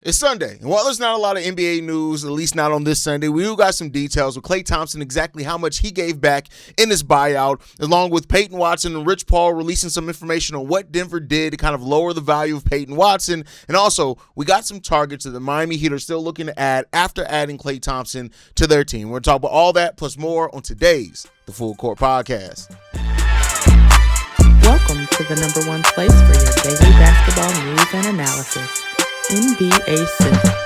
It's Sunday, and while there's not a lot of NBA news, at least not on this Sunday, we do got some details with Klay Thompson, exactly how much he gave back in his buyout, along with Peyton Watson and Rich Paul releasing some information on what Denver did to kind of lower the value of Peyton Watson. And also, we got some targets that the Miami Heat are still looking to add after adding Klay Thompson to their team. We're going to talk about all that plus more on today's The Full Court Podcast. Welcome to the number one place for your daily basketball news and analysis. NBA City.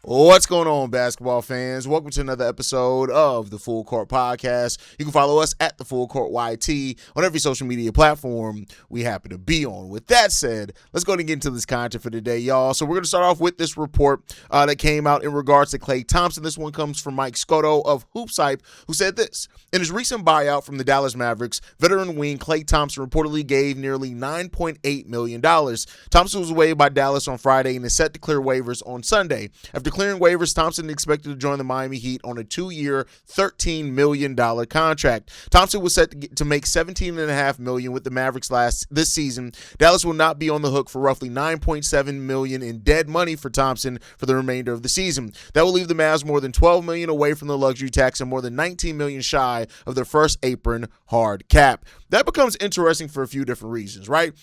What's going on, basketball fans? Welcome to another episode of the Full Court Podcast. You can follow us at the Full Court YT on every social media platform we happen to be on. With that said, let's go ahead and get into this content for today, y'all. So we're going to start off with this report that came out in regards to Klay Thompson. This one comes from Mike Scotto of Hoops Hype, who said this. In his recent buyout from the Dallas Mavericks, veteran wing Klay Thompson reportedly gave nearly $9.8 million. Thompson was waived by Dallas on Friday and is set to clear waivers on Sunday. After clearing waivers, Thompson is expected to join the Miami Heat on a 2-year, $13 million contract. Thompson was set to make $17.5 million with the Mavericks this season. Dallas will not be on the hook for roughly $9.7 million in dead money for Thompson for the remainder of the season. That will leave the Mavs more than $12 million away from the luxury tax and more than $19 million shy of their first apron hard cap. That becomes interesting for a few different reasons, right?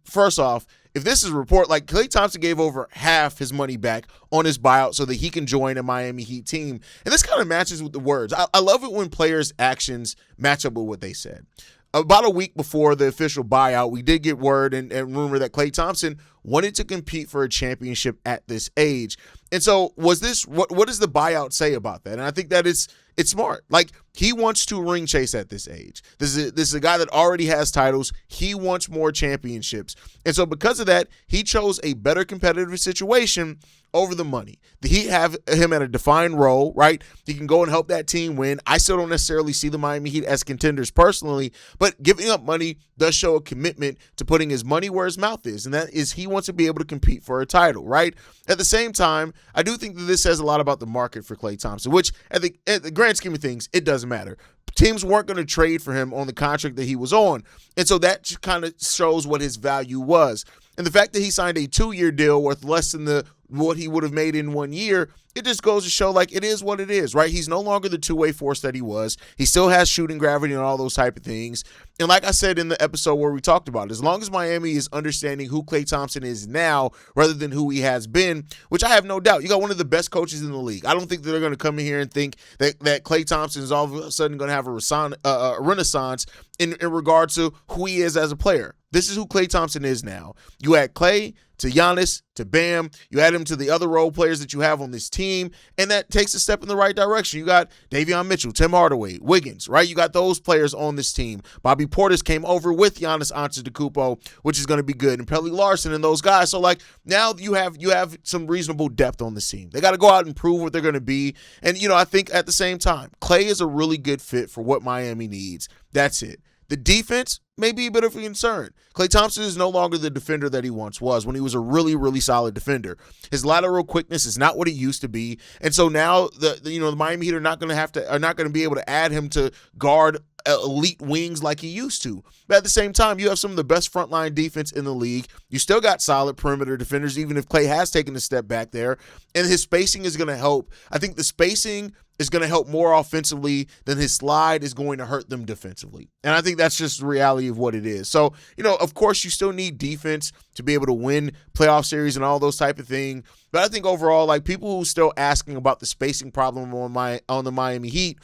First off, if this is a report, like Klay Thompson gave over half his money back on his buyout so that he can join a Miami Heat team. And this kind of matches with the words. I love it when players' actions match up with what they said. About a week before the official buyout, we did get word and rumor that Klay Thompson wanted to compete for a championship at this age. And so was this, what does the buyout say about that? And I think that it's smart. Like, he wants to ring chase at this age. This is a guy that already has titles. He wants more championships. And so because of that, he chose a better competitive situation over the money. The Heat have him at a defined role, right? He can go and help that team win. I still don't necessarily see the Miami Heat as contenders personally, but giving up money does show a commitment to putting his money where his mouth is, and that is he wants to be able to compete for a title, right? At the same time, I do think that this says a lot about the market for Klay Thompson, which at the grand scheme of things, it doesn't matter. Teams weren't going to trade for him on the contract that he was on, and so that kind of shows what his value was. And the fact that he signed a 2-year deal worth less than what he would have made in 1 year, it just goes to show, like, it is what it is, right? He's no longer the two-way force that he was. He still has shooting gravity and all those type of things. And like I said in the episode where we talked about it, as long as Miami is understanding who Klay Thompson is now rather than who he has been, which I have no doubt. You got one of the best coaches in the league. I don't think that they're going to come in here and think that Klay Thompson is all of a sudden going to have a renaissance in regard to who he is as a player. This is who Klay Thompson is now. You add Klay to Giannis to Bam. You add him to the other role players that you have on this team, and that takes a step in the right direction. You got Davion Mitchell, Tim Hardaway, Wiggins, right? You got those players on this team. Bobby Portis came over with Giannis Antetokounmpo, which is going to be good, and Pelly Larson and those guys. So, like, now you have some reasonable depth on this team. They got to go out and prove what they're going to be. And, I think at the same time, Klay is a really good fit for what Miami needs. That's it. The defense may be a bit of a concern. Klay Thompson is no longer the defender that he once was when he was a really, really solid defender. His lateral quickness is not what it used to be, and so now the Miami Heat are not going to be able to add him to guard elite wings like he used to. But at the same time, you have some of the best frontline defense in the league. You still got solid perimeter defenders, even if Klay has taken a step back there, and his spacing is going to help. I think the spacing is going to help more offensively than his slide is going to hurt them defensively. And I think that's just the reality of what it is. So, of course, you still need defense to be able to win playoff series and all those type of things. But I think overall, like, people who still asking about the spacing problem on the Miami Heat,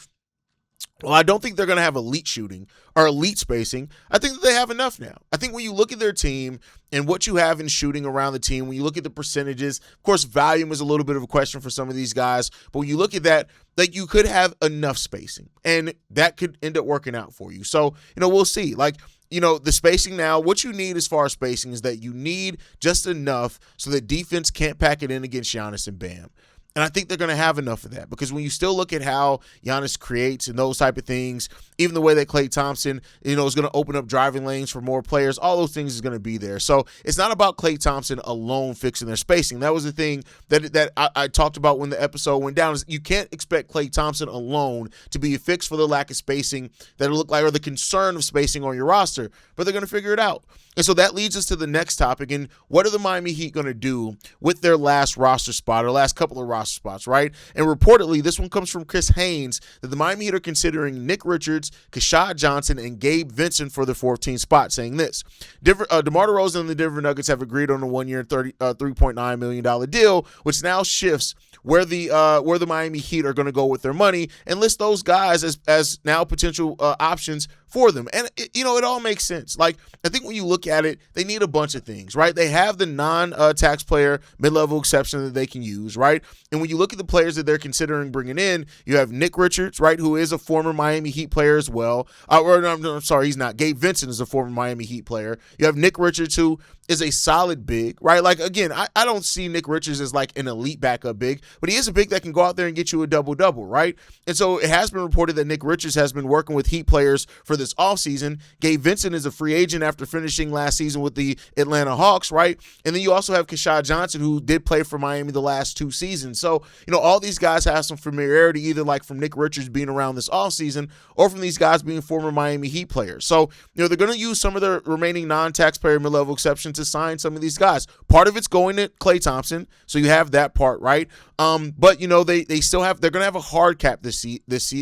well, I don't think they're going to have elite shooting or elite spacing. I think that they have enough now. I think when you look at their team and what you have in shooting around the team, when you look at the percentages, of course, volume is a little bit of a question for some of these guys. But when you look at that, like, you could have enough spacing, and that could end up working out for you. So, we'll see. Like, the spacing now, what you need as far as spacing is that you need just enough so that defense can't pack it in against Giannis and Bam. And I think they're going to have enough of that, because when you still look at how Giannis creates and those type of things, even the way that Klay Thompson, is going to open up driving lanes for more players, all those things is going to be there. So it's not about Klay Thompson alone fixing their spacing. That was the thing that I talked about when the episode went down, is you can't expect Klay Thompson alone to be a fix for the lack of spacing that it looked like, or the concern of spacing on your roster, but they're going to figure it out. And so that leads us to the next topic. And what are the Miami Heat going to do with their last roster spot, or last couple of roster spots, right? And reportedly, this one comes from Haize, that the Miami Heat are considering Nick Richards, Keshad Johnson, and Gabe Vincent for the 14th spot, saying this. DeMar DeRozan and the Denver Nuggets have agreed on a one-year $3.9 million deal, which now shifts where the Miami Heat are going to go with their money and list those guys as now potential options for them. And, it all makes sense. Like, I think when you look at it, they need a bunch of things, right? They have the non-taxpayer mid-level exception that they can use, right? And when you look at the players that they're considering bringing in, you have Nick Richards, right, who is a former Miami Heat player as well. I'm sorry, he's not. Gabe Vincent is a former Miami Heat player. You have Nick Richards, who is a solid big, right? Like, again, I don't see Nick Richards as like an elite backup big, but he is a big that can go out there and get you a double-double, right? And so it has been reported that Nick Richards has been working with Heat players for this offseason. Gabe Vincent is a free agent after finishing last season with the Atlanta Hawks, right? And then you also have Keshad Johnson, who did play for Miami the last 2 seasons. So, all these guys have some familiarity, either like from Nick Richards being around this offseason or from these guys being former Miami Heat players. So, they're going to use some of their remaining non-taxpayer mid-level exceptions to sign some of these guys. Part of it's going to Klay Thompson, so you have that part, right? But they still have, they're going to have a hard cap this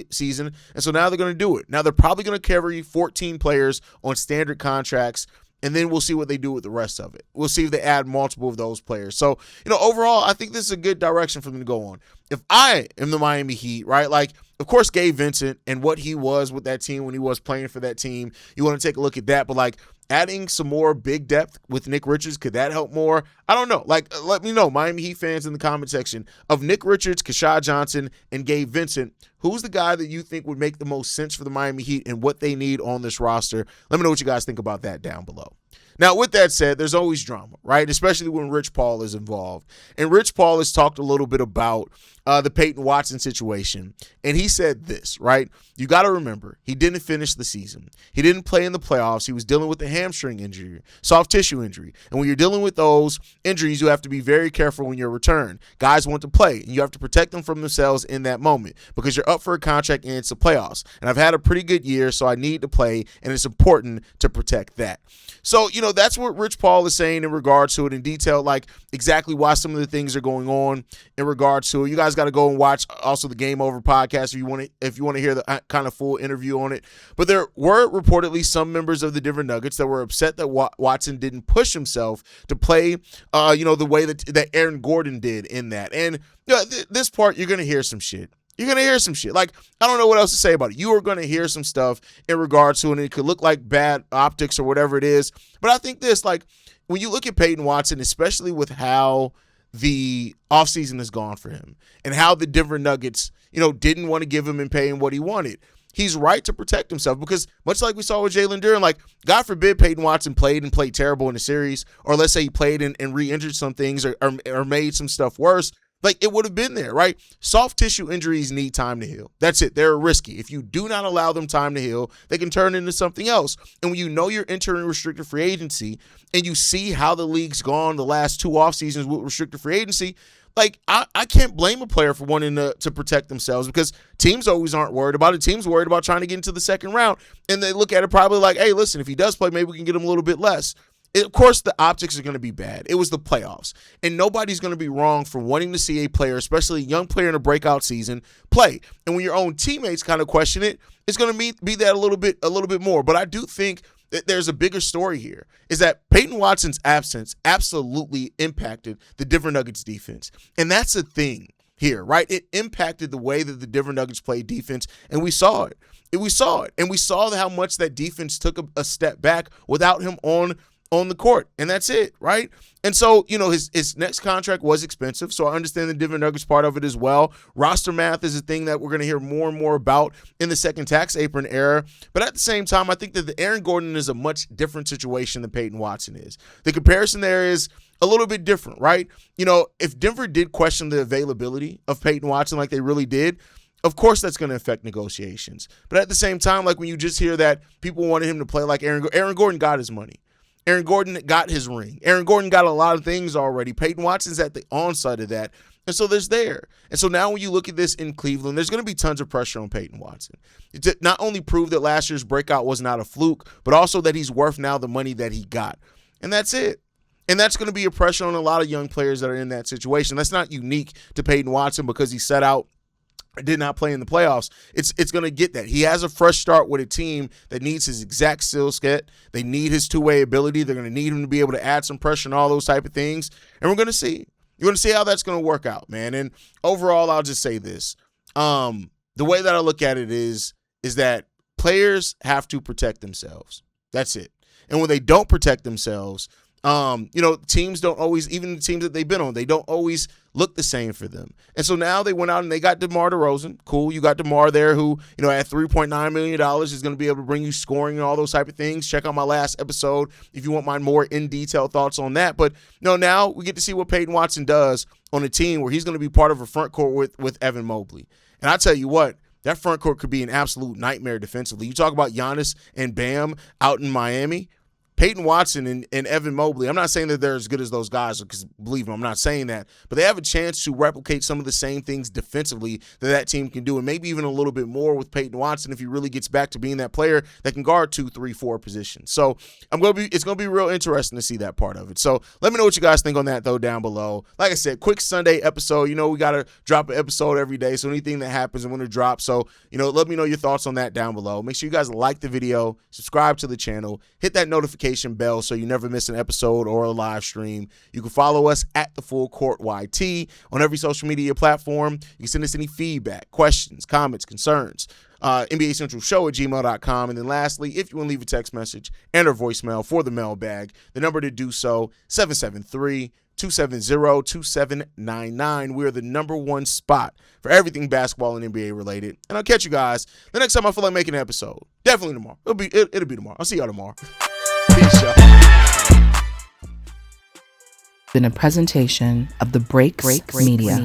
season, and so now they're going to do it. Now they're probably going to carry 14 players on standard contracts, and then we'll see what they do with the rest of it. We'll see if they add multiple of those players. So, overall, I think this is a good direction for them to go on. If I am the Miami Heat, right, like, of course, Gabe Vincent and what he was with that team when he was playing for that team, you want to take a look at that. But, like, adding some more big depth with Nick Richards, could that help more? I don't know. Like, let me know, Miami Heat fans in the comment section, of Nick Richards, Keshad Johnson, and Gabe Vincent, who's the guy that you think would make the most sense for the Miami Heat and what they need on this roster? Let me know what you guys think about that down below. Now, with that said, there's always drama, right? Especially when Rich Paul is involved. And Rich Paul has talked a little bit about the Peyton Watson situation. And he said this, right? You got to remember, he didn't finish the season. He didn't play in the playoffs. He was dealing with a hamstring injury, soft tissue injury. And when you're dealing with those injuries, you have to be very careful when you return. Guys want to play, and you have to protect them from themselves in that moment because you're up for a contract and it's the playoffs. And I've had a pretty good year, so I need to play, and it's important to protect that. So, that's what Rich Paul is saying in regards to it in detail, like exactly why some of the things are going on in regards to it. You guys got to go and watch also the Game Over podcast if you want to hear the kind of full interview on it. But there were reportedly some members of the Denver Nuggets that were upset that Watson didn't push himself to play, the way that Aaron Gordon did in that. And this part, you're going to hear some shit. You're going to hear some shit. Like, I don't know what else to say about it. You are going to hear some stuff in regards to it, and it could look like bad optics or whatever it is. But I think this, like, when you look at Peyton Watson, especially with how the offseason has gone for him and how the Denver Nuggets, didn't want to give him and pay him what he wanted, he's right to protect himself because much like we saw with Jalen Duren, like, God forbid Peyton Watson played terrible in the series, or let's say he played and re-injured some things or made some stuff worse. Like, it would have been there, right? Soft tissue injuries need time to heal. That's it. They're risky. If you do not allow them time to heal, they can turn into something else. And when you're entering restricted free agency and you see how the league's gone the last 2 off seasons with restricted free agency, like, I can't blame a player for wanting to protect themselves because teams always aren't worried about it. Teams worried about trying to get into the second round. And they look at it probably like, hey, listen, if he does play, maybe we can get him a little bit less. Of course, the optics are going to be bad. It was the playoffs. And nobody's going to be wrong for wanting to see a player, especially a young player in a breakout season, play. And when your own teammates kind of question it, it's going to be that a little bit more. But I do think that there's a bigger story here, is that Peyton Watson's absence absolutely impacted the Denver Nuggets defense. And that's the thing here, right? It impacted the way that the Denver Nuggets played defense, and we saw it. And we saw how much that defense took a step back without him on the court, and that's it, right? And so, his next contract was expensive, so I understand the Denver Nuggets part of it as well. Roster math is a thing that we're going to hear more and more about in the second tax apron era, but at the same time, I think that the Aaron Gordon is a much different situation than Peyton Watson is. The comparison there is a little bit different, right? If Denver did question the availability of Peyton Watson like they really did, of course that's going to affect negotiations. But at the same time, like when you just hear that people wanted him to play like Aaron Gordon got his money. Aaron Gordon got his ring. Aaron Gordon got a lot of things already. Peyton Watson's at the onset of that. And so there's there. And so now when you look at this in Cleveland, there's going to be tons of pressure on Peyton Watson. To not only prove that last year's breakout was not a fluke, but also that he's worth now the money that he got. And that's it. And that's going to be a pressure on a lot of young players that are in that situation. That's not unique to Peyton Watson because he set out, did not play in the playoffs. It's going to get that. He has a fresh start with a team that needs his exact skill set. They need his two-way ability. They're going to need him to be able to add some pressure and all those type of things. And we're going to see. You're going to see how that's going to work out, man. And overall, I'll just say this. The way that I look at it is that players have to protect themselves. That's it. And when they don't protect themselves, teams don't always, even the teams that they've been on, they don't always look the same for them. And so now they went out and they got DeMar DeRozan. Cool. You got DeMar there who, at $3.9 million is going to be able to bring you scoring and all those type of things. Check out my last episode if you want my more in-detail thoughts on that. But now we get to see what Peyton Watson does on a team where he's going to be part of a front court with Evan Mobley. And I tell you what, that front court could be an absolute nightmare defensively. You talk about Giannis and Bam out in Miami. Peyton Watson and Evan Mobley, I'm not saying that they're as good as those guys because, believe me, I'm not saying that. But they have a chance to replicate some of the same things defensively that team can do, and maybe even a little bit more with Peyton Watson if he really gets back to being that player that can guard 2, 3, 4 positions. So it's going to be real interesting to see that part of it. So let me know what you guys think on that, though, down below. Like I said, quick Sunday episode. We got to drop an episode every day, so anything that happens, I'm going to drop. So, let me know your thoughts on that down below. Make sure you guys like the video, subscribe to the channel, hit that notification bell so you never miss an episode or a live stream. You can follow us at the Full Court YT on every social media platform. You can send us any feedback, questions, comments, concerns. NBA Central Show at gmail.com. And then lastly, if you want to leave a text message and or voicemail for the mailbag, the number to do so, 773-270-2799. We're the #1 spot for everything basketball and NBA related. And I'll catch you guys the next time I feel like making an episode. Definitely tomorrow. It'll be tomorrow. I'll see y'all tomorrow. Peace, y'all. Been a presentation of the Breaks Media.